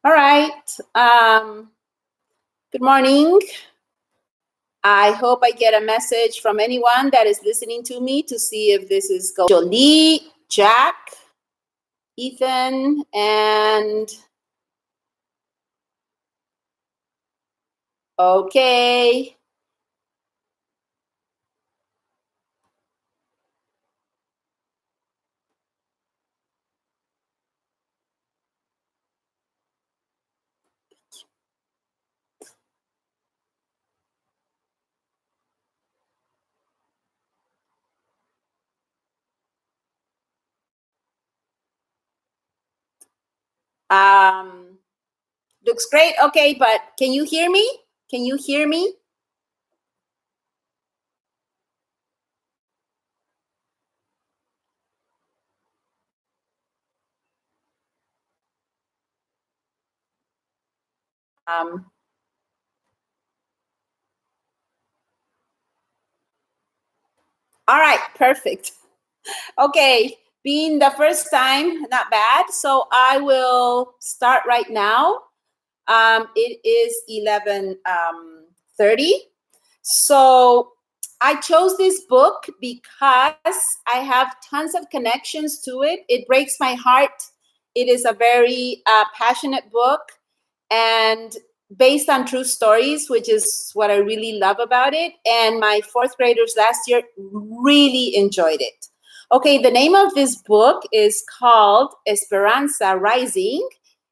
All right. Good morning. I hope I get a message from anyone that is listening to me to see if this is going. Jolie, Jack, Ethan, and okay. Looks great. Okay, but can you hear me? Can you hear me? All right, perfect. Okay, being the first time, not bad. So I will start right now. It is 11:30. So I chose this book because I have tons of connections to it. It breaks my heart. It is a very passionate book and based on true stories, which is what I really love about it. And my fourth graders last year really enjoyed it. Okay, the name of this book is called Esperanza Rising.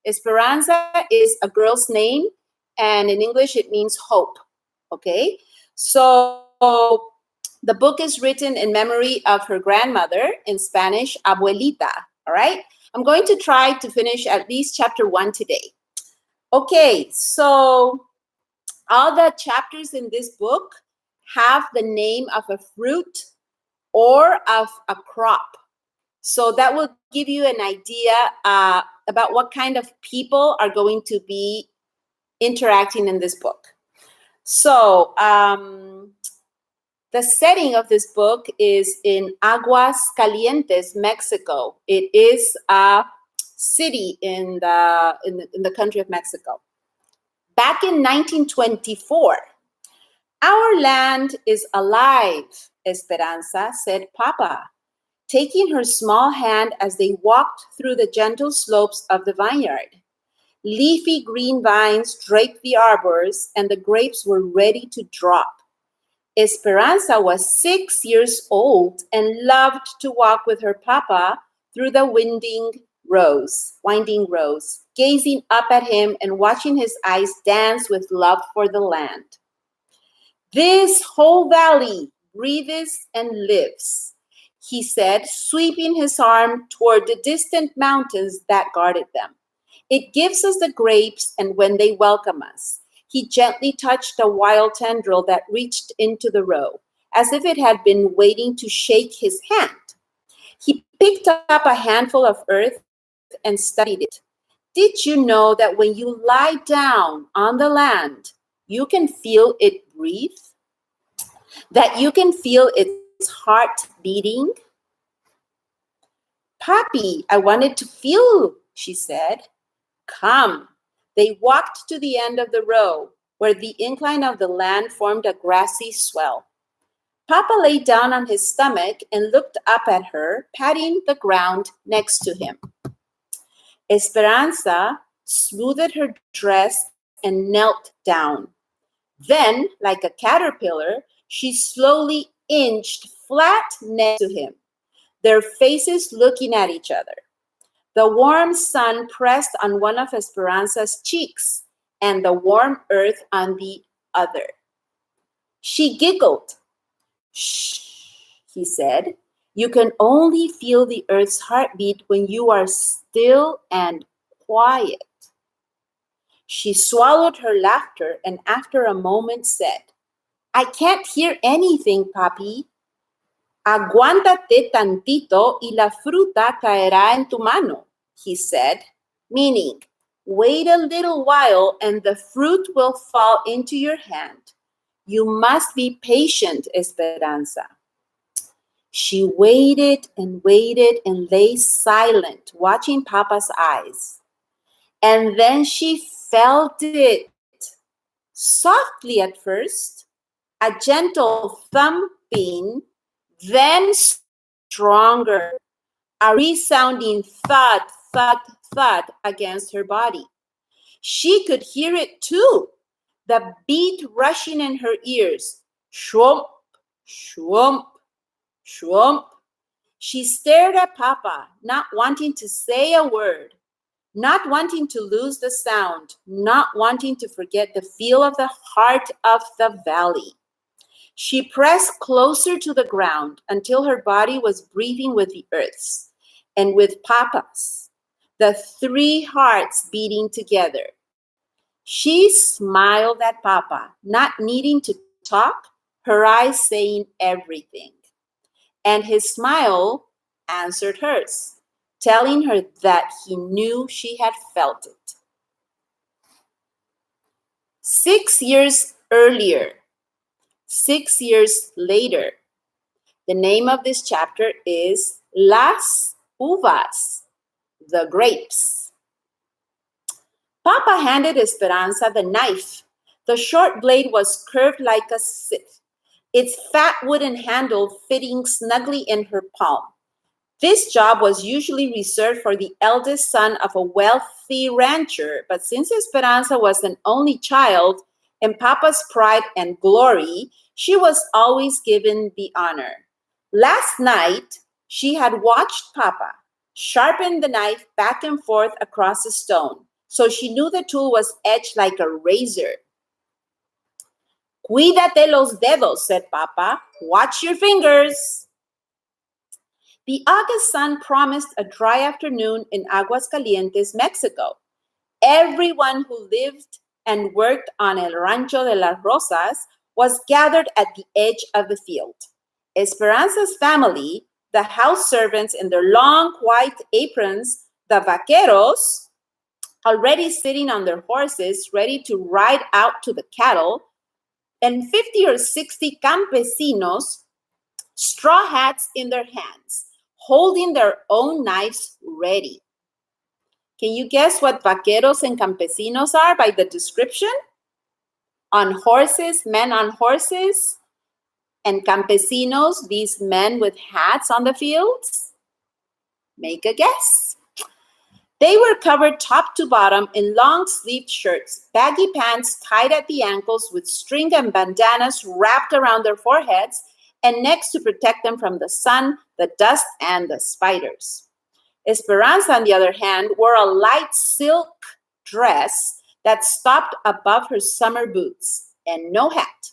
Esperanza is a girl's name, and in English it means hope. Okay, so the book is written in memory of her grandmother, in Spanish, abuelita. All right, I'm going to try to finish at least chapter 1 today. Okay, so all the chapters in this book have the name of a fruit or of a crop. So that will give you an idea about what kind of people are going to be interacting in this book. So the setting of this book is in Aguas Calientes, Mexico. It is a city in the country of Mexico. Back in 1924, our land is alive, Esperanza, said Papa, taking her small hand as they walked through the gentle slopes of the vineyard. Leafy green vines draped the arbors, and the grapes were ready to drop. Esperanza was 6 years old and loved to walk with her papa through the winding rows, gazing up at him and watching his eyes dance with love for the land. This whole valley breathes and lives, he said, sweeping his arm toward the distant mountains that guarded them. It gives us the grapes, and when they welcome us, he gently touched a wild tendril that reached into the row, as if it had been waiting to shake his hand. He picked up a handful of earth and studied it. Did you know that when you lie down on the land, you can feel it breathe? That you can feel its heart beating? Papi, I wanted to feel, she said. Come. They walked to the end of the row, where the incline of the land formed a grassy swell. Papa lay down on his stomach and looked up at her, patting the ground next to him. Esperanza smoothed her dress and knelt down. Then, like a caterpillar, she slowly inched flat next to him, their faces looking at each other. The warm sun pressed on one of Esperanza's cheeks and the warm earth on the other. She giggled. Shh, he said. You can only feel the earth's heartbeat when you are still and quiet. She swallowed her laughter and after a moment said, I can't hear anything, papi. Aguántate tantito y la fruta caerá en tu mano, he said, meaning, wait a little while and the fruit will fall into your hand. You must be patient, Esperanza. She waited and lay silent, watching Papa's eyes. And then she felt it. Softly at first, a gentle thumping, then stronger, a resounding thud, thud, thud against her body. She could hear it too, the beat rushing in her ears. Shwomp, shwomp, shwomp. She stared at Papa, not wanting to say a word, not wanting to lose the sound, not wanting to forget the feel of the heart of the valley. She pressed closer to the ground until her body was breathing with the earth's and with Papa's, the three hearts beating together. She smiled at Papa, not needing to talk, her eyes saying everything. And his smile answered hers, telling her that he knew she had felt it. 6 years earlier, 6 years later, the name of this chapter is Las Uvas, the grapes. Papa handed Esperanza the knife. The short blade was curved like a scythe, its fat wooden handle fitting snugly in her palm. This job was usually reserved for the eldest son of a wealthy rancher, but since Esperanza was an only child and Papa's pride and glory, she was always given the honor. Last night, she had watched Papa sharpen the knife back and forth across the stone, so she knew the tool was edged like a razor. Cuídate los dedos, said Papa. Watch your fingers. The August sun promised a dry afternoon in Aguascalientes, Mexico. Everyone who lived and worked on El Rancho de las Rosas was gathered at the edge of the field. Esperanza's family, the house servants in their long white aprons, the vaqueros, already sitting on their horses, ready to ride out to the cattle, and 50 or 60 campesinos, straw hats in their hands, holding their own knives ready. Can you guess what vaqueros and campesinos are by the description? On horses, men on horses, and campesinos, these men with hats on the fields? Make a guess. They were covered top to bottom in long-sleeved shirts, baggy pants tied at the ankles with string and bandanas wrapped around their foreheads and necks to protect them from the sun, the dust, and the spiders. Esperanza, on the other hand, wore a light silk dress that stopped above her summer boots and no hat.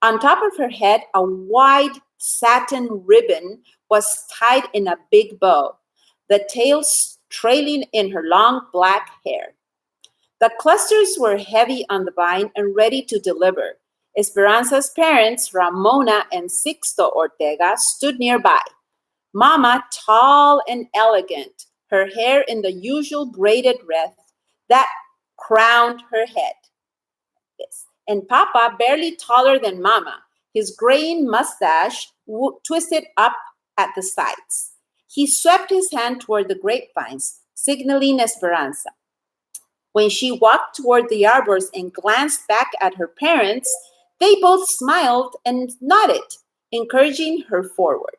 On top of her head, a wide satin ribbon was tied in a big bow, the tail trailing in her long black hair. The clusters were heavy on the vine and ready to deliver. Esperanza's parents, Ramona and Sixto Ortega, stood nearby. Mama, tall and elegant, her hair in the usual braided wreath that crowned her head. And Papa, barely taller than Mama, his graying mustache twisted up at the sides. He swept his hand toward the grapevines, signaling Esperanza. When she walked toward the arbors and glanced back at her parents, they both smiled and nodded, encouraging her forward.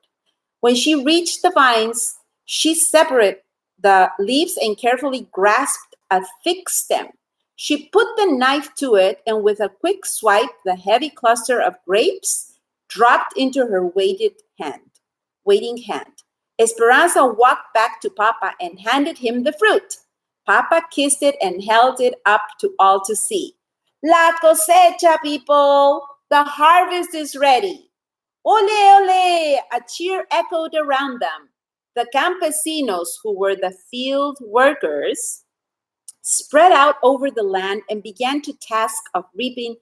When she reached the vines, she separated the leaves and carefully grasped a thick stem. She put the knife to it, and with a quick swipe, the heavy cluster of grapes dropped into her waiting hand. Esperanza walked back to Papa and handed him the fruit. Papa kissed it and held it up to all to see. La cosecha, people! The harvest is ready. Ole, ole! A cheer echoed around them. The campesinos, who were the field workers, spread out over the land and began to task of reaping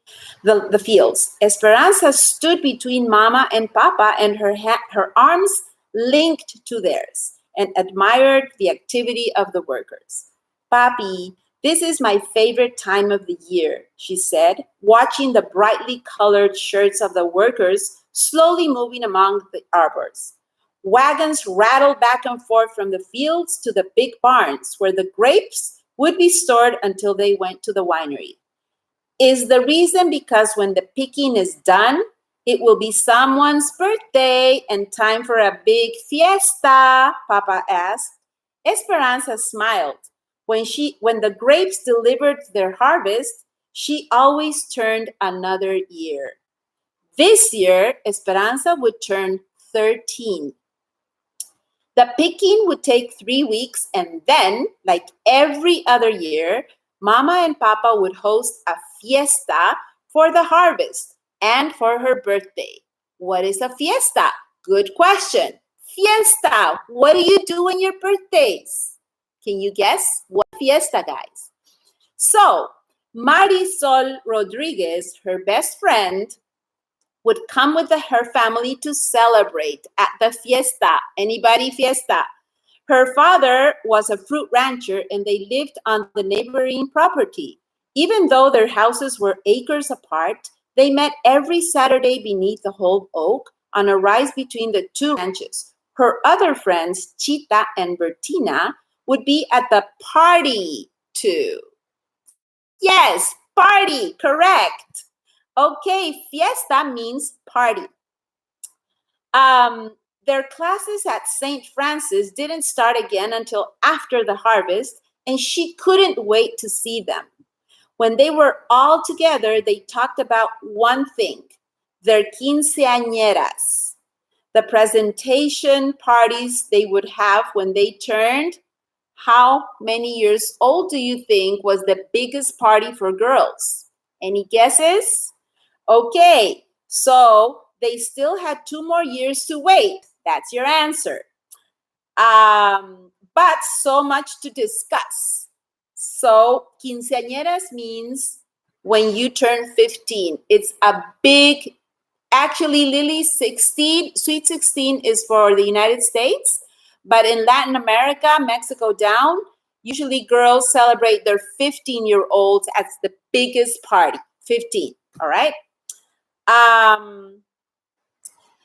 the fields. Esperanza stood between Mama and Papa, and her arms linked to theirs, and admired the activity of the workers. Papi, this is my favorite time of the year, she said, watching the brightly colored shirts of the workers slowly moving among the arbors. Wagons rattled back and forth from the fields to the big barns, where the grapes would be stored until they went to the winery. Is the reason because when the picking is done, it will be someone's birthday and time for a big fiesta? Papa asked. Esperanza smiled. When the grapes delivered their harvest, she always turned another year. This year, Esperanza would turn 13. The picking would take 3 weeks, and then, like every other year, Mama and Papa would host a fiesta for the harvest and for her birthday. What is a fiesta? Good question. Fiesta. What do you do on your birthdays? Can you guess? What fiesta, guys? So, Marisol Rodriguez, her best friend, would come with her family to celebrate at the fiesta. Anybody fiesta? Her father was a fruit rancher and they lived on the neighboring property. Even though their houses were acres apart, they met every Saturday beneath the whole oak on a rise between the two ranches. Her other friends, Chita and Bertina, would be at the party too. Yes, party, correct. Okay, fiesta means party. Their classes at St. Francis didn't start again until after the harvest, and she couldn't wait to see them. When they were all together, they talked about one thing, their quinceañeras, the presentation parties they would have when they turned. How many years old do you think was the biggest party for girls? Any guesses? Okay, so they still had 2 more years to wait. That's your answer. But so much to discuss. So, quinceañeras means when you turn 15. It's a big, actually, Lily, 16, Sweet 16 is for the United States. But in Latin America, Mexico down, usually girls celebrate their 15-year-olds as the biggest party, 15, all right?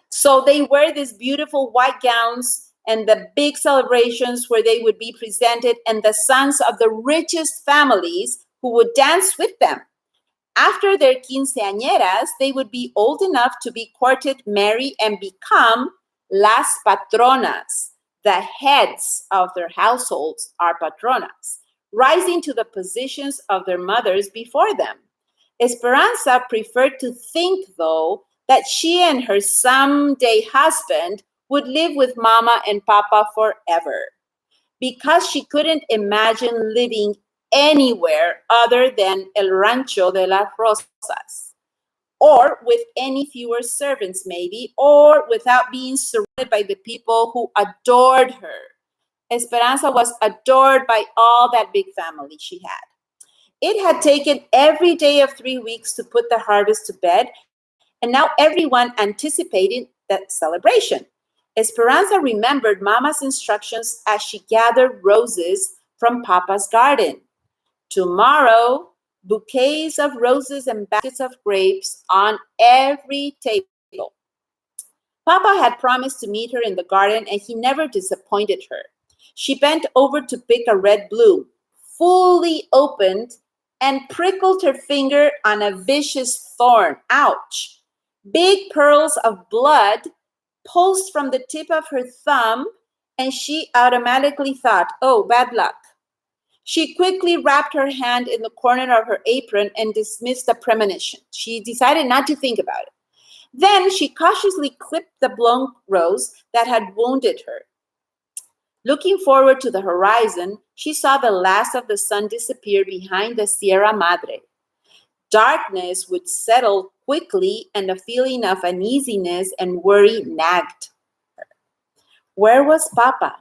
So they wear these beautiful white gowns and the big celebrations where they would be presented and the sons of the richest families who would dance with them. After their quinceañeras, they would be old enough to be courted, marry, and become las patronas. The heads of their households are patronas, rising to the positions of their mothers before them. Esperanza preferred to think, though, that she and her someday husband would live with Mama and Papa forever, because she couldn't imagine living anywhere other than El Rancho de las Rosas, or with any fewer servants maybe, or without being surrounded by the people who adored her. Esperanza was adored by all that big family she had. It had taken every day of 3 weeks to put the harvest to bed, and now everyone anticipated that celebration. Esperanza remembered Mama's instructions as she gathered roses from Papa's garden. Tomorrow, bouquets of roses and baskets of grapes on every table. Papa had promised to meet her in the garden, and he never disappointed her. She bent over to pick a red bloom, fully opened, and prickled her finger on a vicious thorn. Ouch! Big pearls of blood pulsed from the tip of her thumb, and she automatically thought, oh, bad luck. She quickly wrapped her hand in the corner of her apron and dismissed the premonition. She decided not to think about it. Then she cautiously clipped the blown rose that had wounded her. Looking forward to the horizon, she saw the last of the sun disappear behind the Sierra Madre. Darkness would settle quickly, and a feeling of uneasiness and worry nagged her. Where was Papa?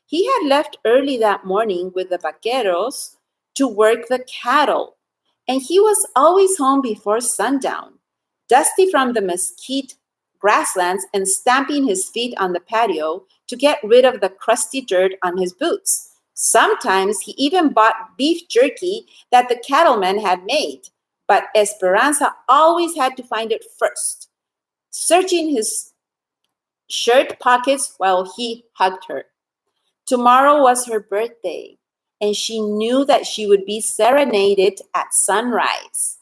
He had left early that morning with the vaqueros to work the cattle, and he was always home before sundown, dusty from the mesquite grasslands and stamping his feet on the patio to get rid of the crusty dirt on his boots. Sometimes he even bought beef jerky that the cattleman had made, but Esperanza always had to find it first, searching his shirt pockets while he hugged her. Tomorrow was her birthday. and she knew that she would be serenaded at sunrise.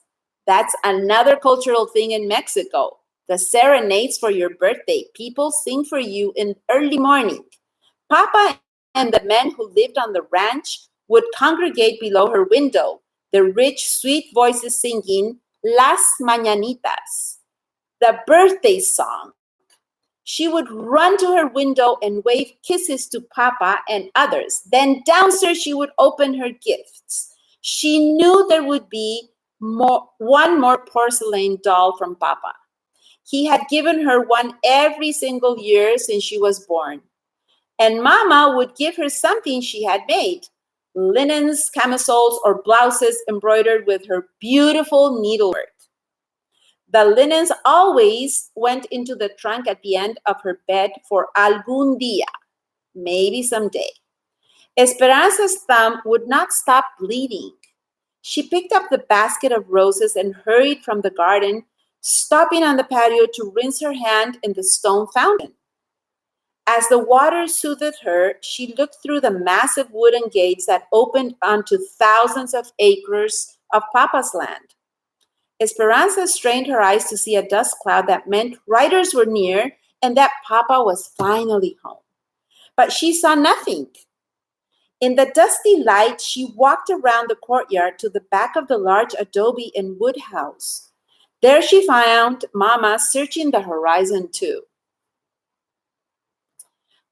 That's another cultural thing in Mexico. The serenades for your birthday. People sing for you in early morning. Papa and the men who lived on the ranch would congregate below her window, the rich, sweet voices singing Las Mañanitas, the birthday song. She would run to her window and wave kisses to Papa and others. Then downstairs she would open her gifts. She knew there would be one more porcelain doll from Papa. He had given her one every single year since she was born. And Mama would give her something she had made, linens, camisoles, or blouses embroidered with her beautiful needlework. The linens always went into the trunk at the end of her bed for algún día, maybe someday. Esperanza's thumb would not stop bleeding. She picked up the basket of roses and hurried from the garden, stopping on the patio to rinse her hand in the stone fountain. As the water soothed her, she looked through the massive wooden gates that opened onto thousands of acres of Papa's land. Esperanza strained her eyes to see a dust cloud that meant riders were near and that Papa was finally home. But she saw nothing. In the dusty light, she walked around the courtyard to the back of the large adobe and wood house. There she found Mama searching the horizon too.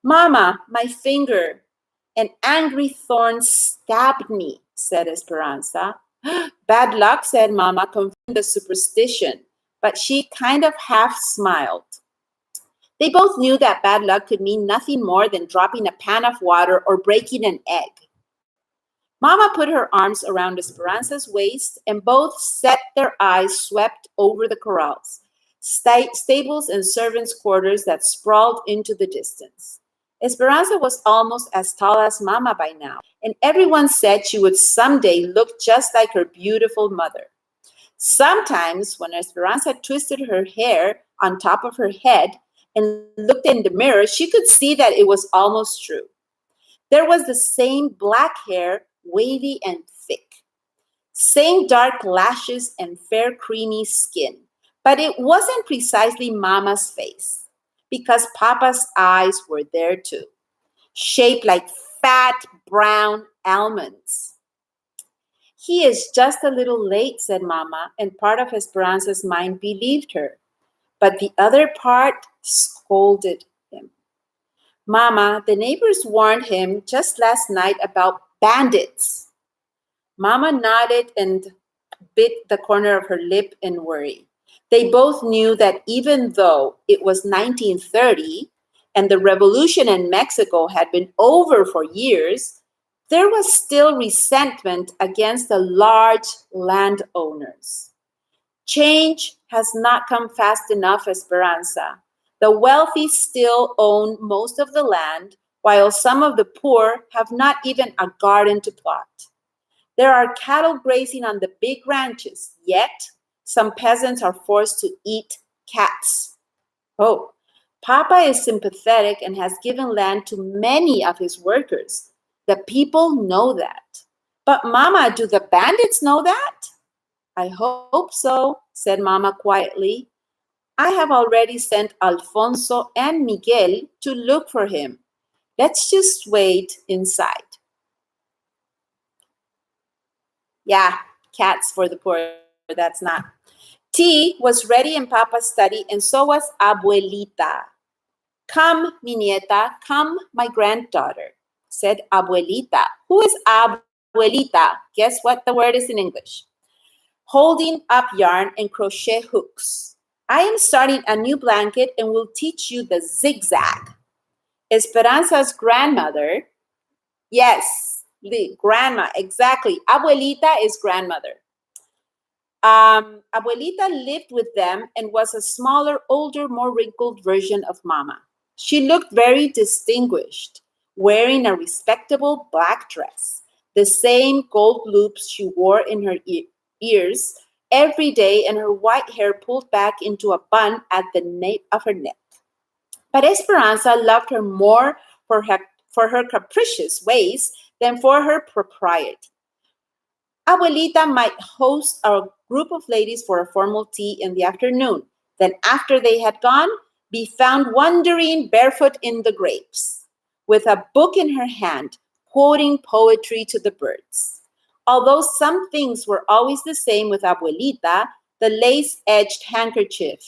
Mama, my finger, an angry thorn stabbed me, said Esperanza. Bad luck, said Mama, confirming the superstition, but she kind of half smiled. They both knew that bad luck could mean nothing more than dropping a pan of water or breaking an egg. Mama put her arms around Esperanza's waist, and both set their eyes swept over the corrals, stables and servants' quarters that sprawled into the distance. Esperanza was almost as tall as Mama by now, and everyone said she would someday look just like her beautiful mother. Sometimes, when Esperanza twisted her hair on top of her head and looked in the mirror, she could see that it was almost true. There was the same black hair, wavy and thick, same dark lashes and fair creamy skin, but it wasn't precisely Mama's face, because Papa's eyes were there too, shaped like fat brown almonds. He is just a little late, said Mama, and part of Esperanza's mind believed her, but the other part scolded him. Mama, the neighbors warned him just last night about bandits. Mama nodded and bit the corner of her lip in worry. They both knew that even though it was 1930 and the revolution in Mexico had been over for years, there was still resentment against the large landowners. Change has not come fast enough, Esperanza. The wealthy still own most of the land, while some of the poor have not even a garden to plot. There are cattle grazing on the big ranches, yet some peasants are forced to eat cats. Oh, Papa is sympathetic and has given land to many of his workers. The people know that. But Mama, do the bandits know that? I hope so, said Mama quietly. I have already sent Alfonso and Miguel to look for him. Let's just wait inside. Yeah, cats for the poor, that's not. Tea was ready in Papa's study, and so was Abuelita. Come, mi nieta, come, my granddaughter, said Abuelita. Who is Abuelita? Guess what the word is in English? Holding up yarn and crochet hooks. I am starting a new blanket and will teach you the zigzag. Esperanza's grandmother, yes, the grandma, exactly. Abuelita is grandmother. Abuelita lived with them and was a smaller, older, more wrinkled version of Mama. She looked very distinguished, wearing a respectable black dress, the same gold loops she wore in her ears every day, and her white hair pulled back into a bun at the nape of her neck. But Esperanza loved her more for her capricious ways than for her propriety. Abuelita might host a group of ladies for a formal tea in the afternoon. Then, after they had gone, be found wandering barefoot in the grapes, with a book in her hand, quoting poetry to the birds. Although some things were always the same with Abuelita, the lace-edged handkerchief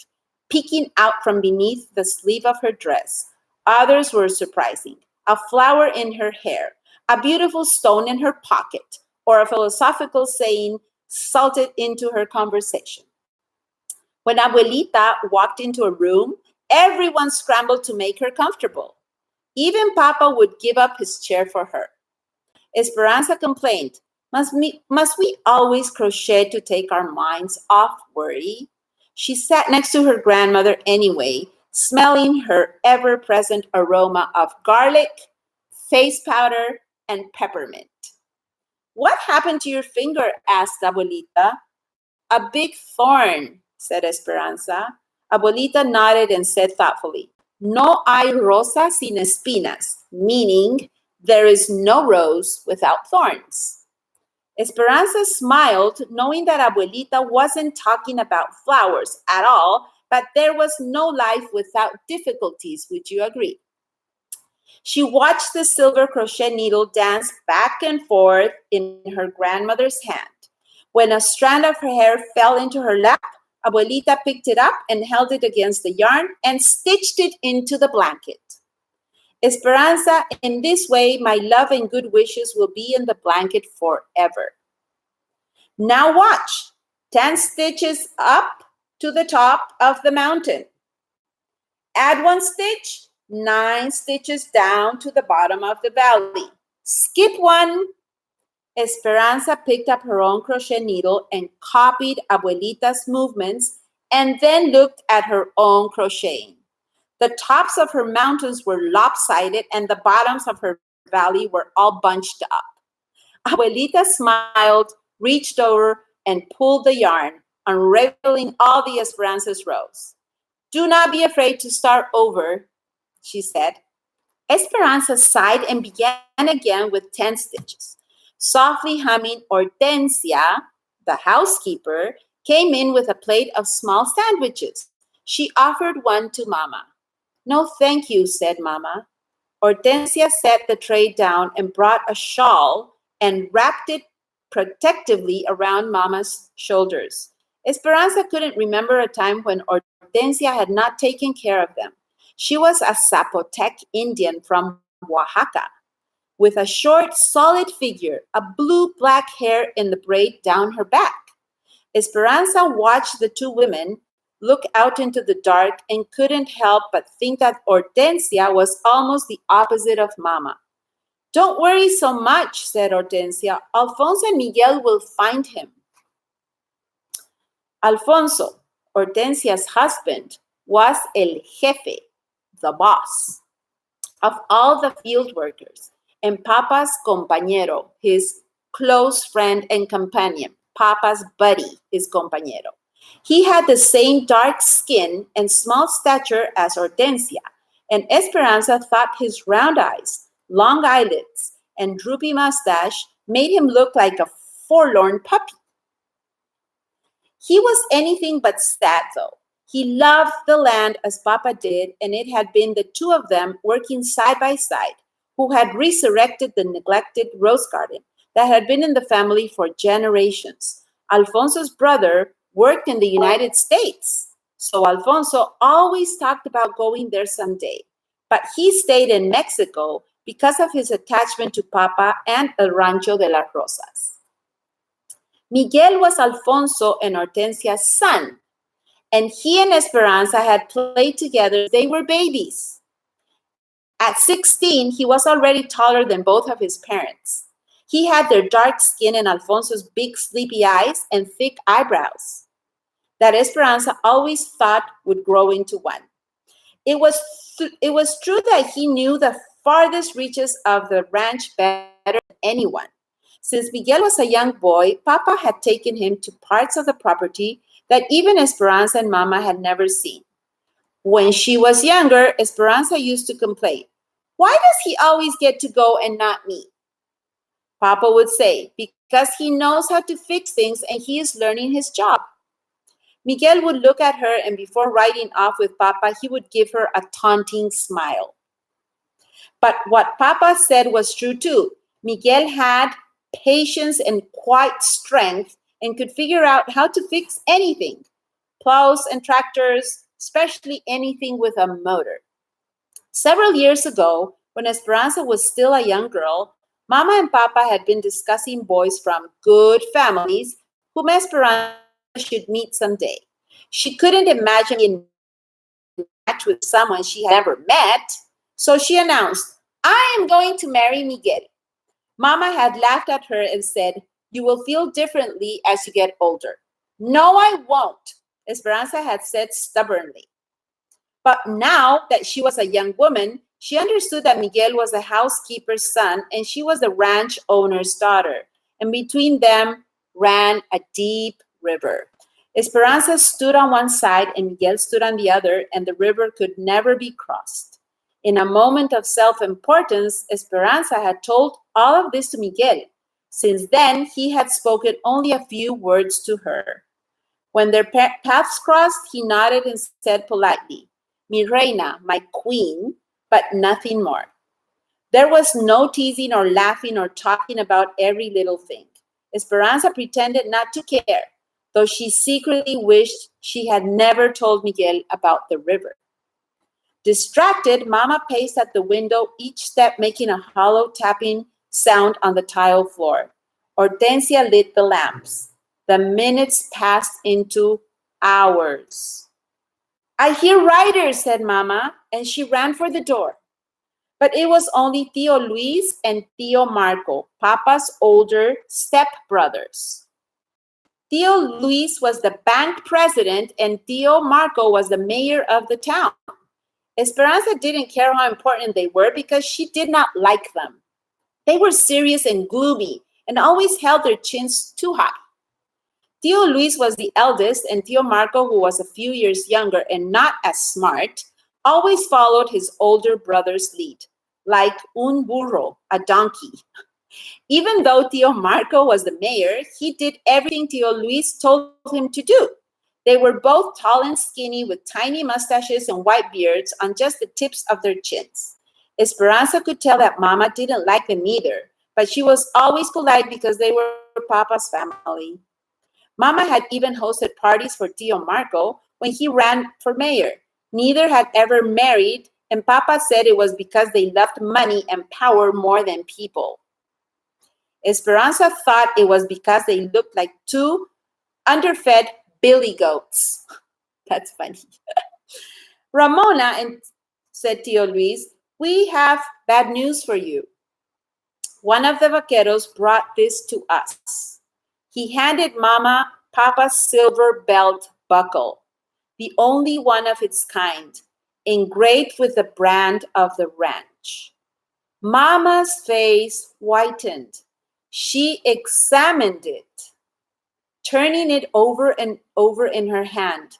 peeking out from beneath the sleeve of her dress, others were surprising. A flower in her hair, a beautiful stone in her pocket, or a philosophical saying salted into her conversation. When Abuelita walked into a room, everyone scrambled to make her comfortable. Even Papa would give up his chair for her. Esperanza complained, must we always crochet to take our minds off worry? She sat next to her grandmother anyway, smelling her ever-present aroma of garlic, face powder, and peppermint. What happened to your finger? Asked Abuelita. A big thorn, said Esperanza. Abuelita nodded and said thoughtfully, No hay rosa sin espinas, meaning there is no rose without thorns. Esperanza smiled, knowing that Abuelita wasn't talking about flowers at all, but there was no life without difficulties, would you agree? She watched the silver crochet needle dance back and forth in her grandmother's hand. When a strand of her hair fell into her lap, Abuelita picked it up and held it against the yarn and stitched it into the blanket. Esperanza, in this way, my love and good wishes will be in the blanket forever. Now watch. 10 stitches up to the top of the mountain. Add 1 stitch, 9 stitches down to the bottom of the valley. Skip 1. Esperanza picked up her own crochet needle and copied Abuelita's movements and then looked at her own crocheting. The tops of her mountains were lopsided and the bottoms of her valley were all bunched up. Abuelita smiled, reached over, and pulled the yarn, unraveling all the Esperanza's rows. Do not be afraid to start over, she said. Esperanza sighed and began again with 10 stitches. Softly humming, Hortensia, the housekeeper, came in with a plate of small sandwiches. She offered one to Mama. No, thank you, said Mama. Hortensia set the tray down and brought a shawl and wrapped it protectively around Mama's shoulders. Esperanza couldn't remember a time when Hortensia had not taken care of them. She was a Zapotec Indian from Oaxaca, with a short, solid figure, a blue-black hair in the braid down her back. Esperanza watched the two women look out into the dark and couldn't help but think that Hortensia was almost the opposite of Mama. Don't worry so much, said Hortensia. Alfonso and Miguel will find him. Alfonso, Hortensia's husband, was el jefe, the boss, of all the field workers, and Papa's compañero, his close friend and companion, Papa's buddy, his compañero. He had the same dark skin and small stature as Hortensia, and Esperanza thought his round eyes, long eyelids, and droopy mustache made him look like a forlorn puppy. He was anything but sad, though. He loved the land as Papa did, and it had been the two of them working side by side who had resurrected the neglected rose garden that had been in the family for generations. Alfonso's brother worked in the United States, so Alfonso always talked about going there someday. But he stayed in Mexico because of his attachment to Papa and El Rancho de las Rosas. Miguel was Alfonso and Hortensia's son, and he and Esperanza had played together. They were babies. At 16, he was already taller than both of his parents. He had their dark skin and Alfonso's big sleepy eyes and thick eyebrows that Esperanza always thought would grow into one. It was true that he knew the farthest reaches of the ranch better than anyone. Since Miguel was a young boy, Papa had taken him to parts of the property that even Esperanza and Mama had never seen. When she was younger, Esperanza used to complain, "Why does he always get to go and not me?" Papa would say, because he knows how to fix things and he is learning his job. Miguel would look at her, and before riding off with Papa, he would give her a taunting smile. But what Papa said was true too. Miguel had patience and quiet strength and could figure out how to fix anything, plows and tractors, especially anything with a motor. Several years ago, when Esperanza was still a young girl, Mama and Papa had been discussing boys from good families whom Esperanza should meet someday. She couldn't imagine being matched with someone she had never met, so she announced, "I am going to marry Miguel." Mama had laughed at her and said, "You will feel differently as you get older." "No, I won't," Esperanza had said stubbornly. But now that she was a young woman, she understood that Miguel was a housekeeper's son and she was the ranch owner's daughter. And between them ran a deep river. Esperanza stood on one side and Miguel stood on the other, and the river could never be crossed. In a moment of self-importance, Esperanza had told all of this to Miguel. Since then, he had spoken only a few words to her. When their paths crossed, he nodded and said politely, "Mi reina, my queen," but nothing more. There was no teasing or laughing or talking about every little thing. Esperanza pretended not to care, though she secretly wished she had never told Miguel about the river. Distracted, Mama paced at the window, each step making a hollow tapping sound on the tile floor. Hortensia lit the lamps. The minutes passed into hours. "I hear riders," said Mama, and she ran for the door. But it was only Tío Luis and Tío Marco, Papa's older stepbrothers. Tío Luis was the bank president and Tío Marco was the mayor of the town. Esperanza didn't care how important they were because she did not like them. They were serious and gloomy and always held their chins too high. Tío Luis was the eldest, and Tío Marco, who was a few years younger and not as smart, always followed his older brother's lead, like un burro, a donkey. Even though Tío Marco was the mayor, he did everything Tío Luis told him to do. They were both tall and skinny with tiny mustaches and white beards on just the tips of their chins. Esperanza could tell that Mama didn't like them either, but she was always polite because they were Papa's family. Mama had even hosted parties for Tío Marco when he ran for mayor. Neither had ever married, and Papa said it was because they loved money and power more than people. Esperanza thought it was because they looked like two underfed billy goats. That's funny. "Ramona," said Tío Luis, "we have bad news for you. One of the vaqueros brought this to us." He handed Mama Papa's silver belt buckle, the only one of its kind, engraved with the brand of the ranch. Mama's face whitened. She examined it, turning it over and over in her hand.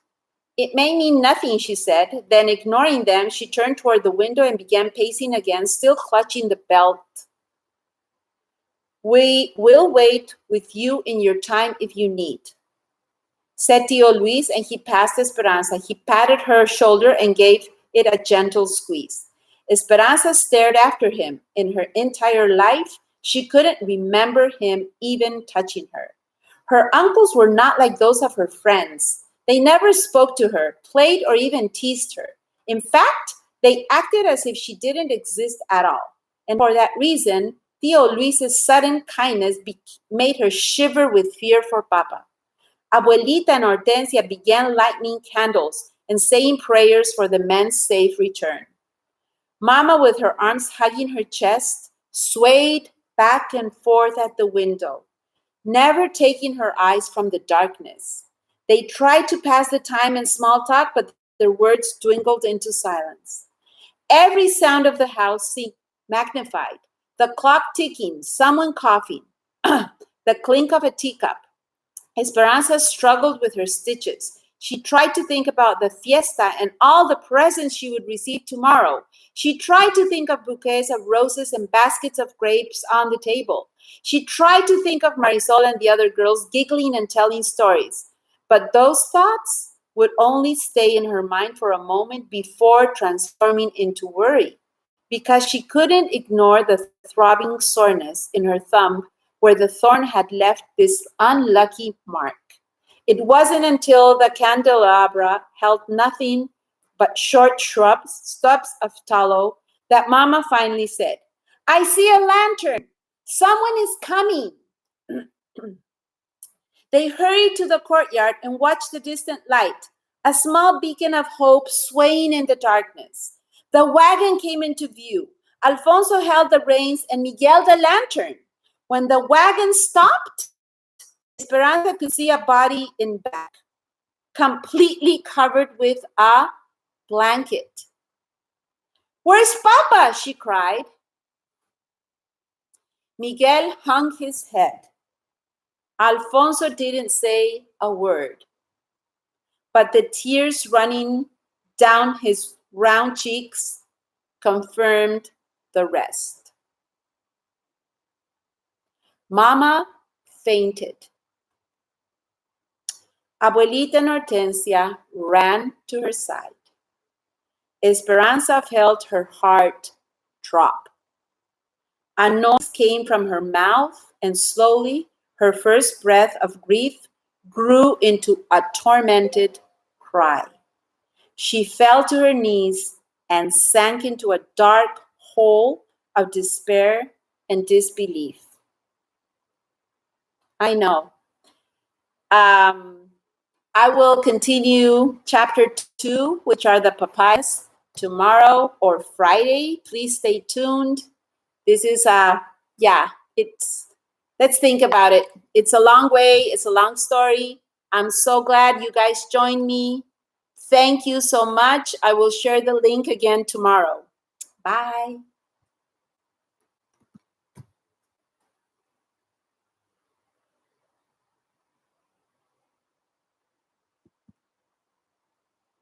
"It may mean nothing," she said. Then, ignoring them, she turned toward the window and began pacing again, still clutching the belt. "We will wait with you in your time if you need," said Tío Luis, and he passed Esperanza. He patted her shoulder and gave it a gentle squeeze. Esperanza stared after him. In her entire life, she couldn't remember him even touching her. Her uncles were not like those of her friends. They never spoke to her, played, or even teased her. In fact, they acted as if she didn't exist at all. And for that reason, Tío Luis's sudden kindness made her shiver with fear for Papa. Abuelita and Hortensia began lighting candles and saying prayers for the men's safe return. Mama, with her arms hugging her chest, swayed back and forth at the window, never taking her eyes from the darkness. They tried to pass the time in small talk, but their words dwindled into silence. Every sound of the house seemed magnified. The clock ticking, someone coughing, the clink of a teacup. Esperanza struggled with her stitches. She tried to think about the fiesta and all the presents she would receive tomorrow. She tried to think of bouquets of roses and baskets of grapes on the table. She tried to think of Marisol and the other girls giggling and telling stories. But those thoughts would only stay in her mind for a moment before transforming into worry, because she couldn't ignore the throbbing soreness in her thumb where the thorn had left this unlucky mark. It wasn't until the candelabra held nothing but short stubs of tallow that Mama finally said, "I see a lantern. Someone is coming." They hurried to the courtyard and watched the distant light, a small beacon of hope swaying in the darkness. The wagon came into view. Alfonso held the reins and Miguel the lantern. When the wagon stopped, Esperanza could see a body in back, completely covered with a blanket. "Where's Papa?" she cried. Miguel hung his head. Alfonso didn't say a word, but the tears running down his round cheeks confirmed the rest. Mama fainted. Abuelita Hortensia ran to her side. Esperanza felt her heart drop. A noise came from her mouth, and slowly her first breath of grief grew into a tormented cry. She fell to her knees and sank into a dark hole of despair and disbelief. I know. I will continue chapter 2, which are the papayas, tomorrow or Friday. Please stay tuned. This is let's think about it. It's a long way. It's a long story. I'm so glad you guys joined me. Thank you so much. I will share the link again tomorrow. Bye.